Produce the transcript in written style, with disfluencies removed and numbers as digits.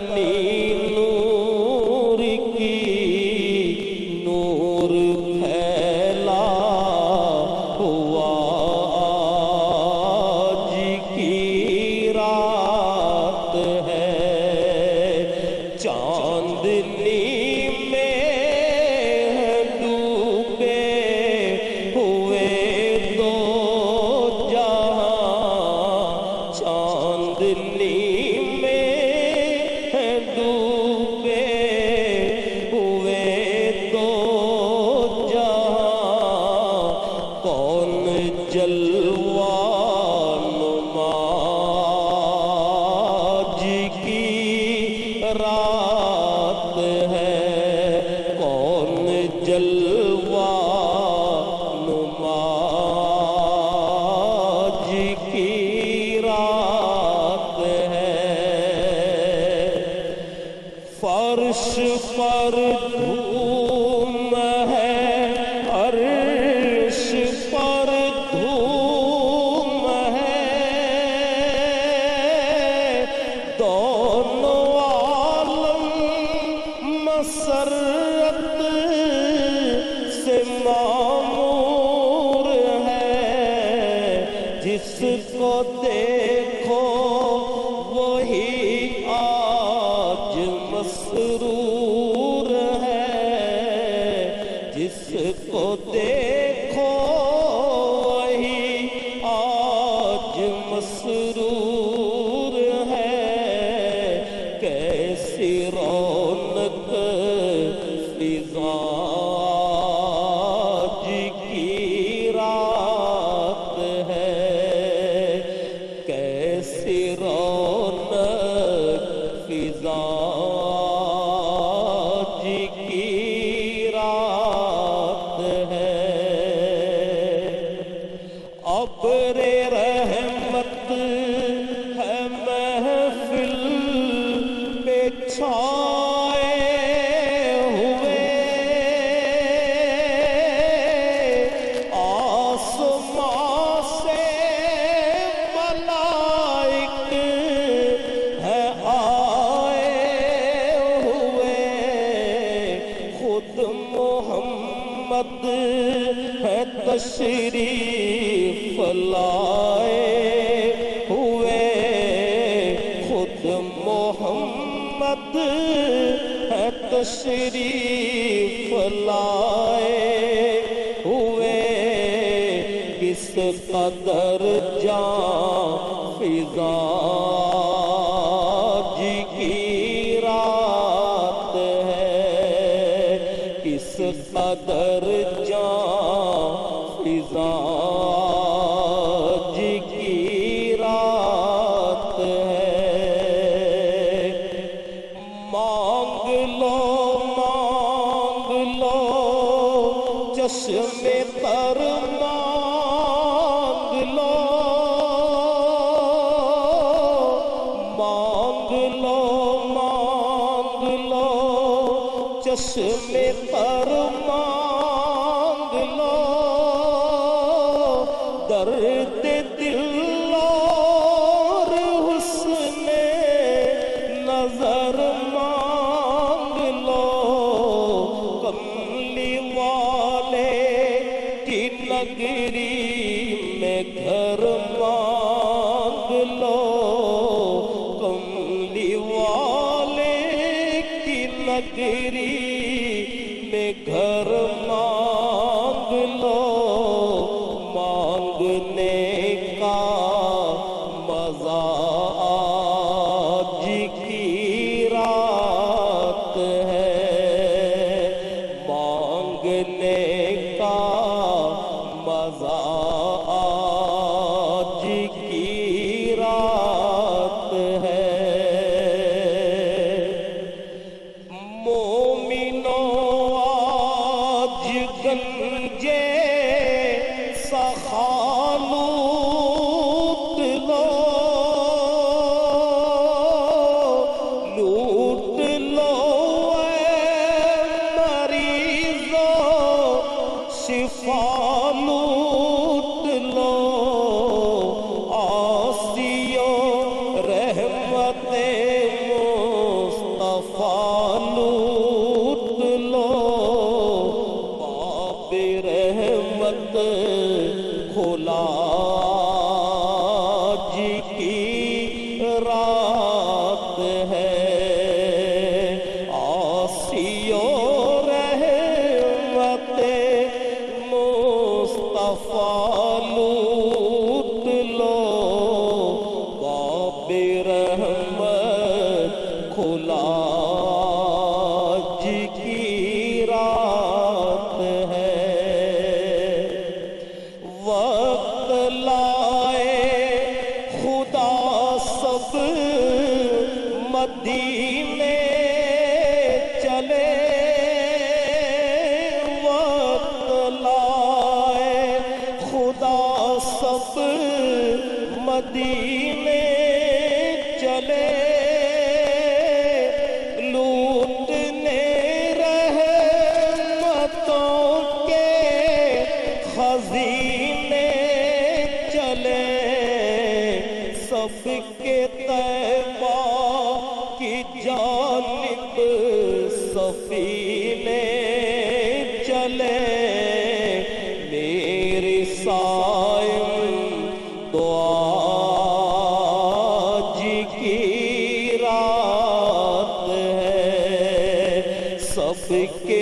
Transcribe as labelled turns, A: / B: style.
A: نور کی نور پھیلا ہوا آج کی رات ہے چاندنی میں ڈوبے ہوئے دو جہاں چاندنی میں ڈوبے ہوئے دو جہاں کون جلوہ نما آج کی رات ہے کون جلوہ نما آج کی رات ہے فرش پر دھوم ہے عرش پر دھوم ہے دونوں عالم مسرت سے معمور ہے جس کو دیکھو وہی آج مسرور ہے جس کو دیکھو وہی آج مسرور ہے کیسی رونق فضا آج کی رات ہے کیسی رونق فضا آج کی رات ہے ابر رحمت ہے محفل پہ چھائے ہوئے آسمان سے ملائک ہے آئے ہوئے خود محمد ہے تشریف لائے ہوئے خود محمد ہے تشریف لائے ہوئے کس قدر جاں فضا آج کی رات ہے کس قدر جاں فضا آج کی رات ہے مانگ لو چشم تر مانگ لو چشم تر مانگ لو درد دل اور حسن نظر مانگ لو کملی والے کی نگری میں گھر مانگ لو کملی والے کی نگری میں گھر مانگ لو مانگنے کا مزہ آج کی رات ہے مانگنے کا مزہ آج کی رات ہے مومن آج کی رات ہے، وقت لائے خدا سب مدینے چلے، وقت لائے خدا سب مدینے چلے، لوٹنے رحمتوں کے خزینے چلے، سب کے طیبہ کی جانب سفینے چلے، میری صائم تو آج کی رات ہے، سب کے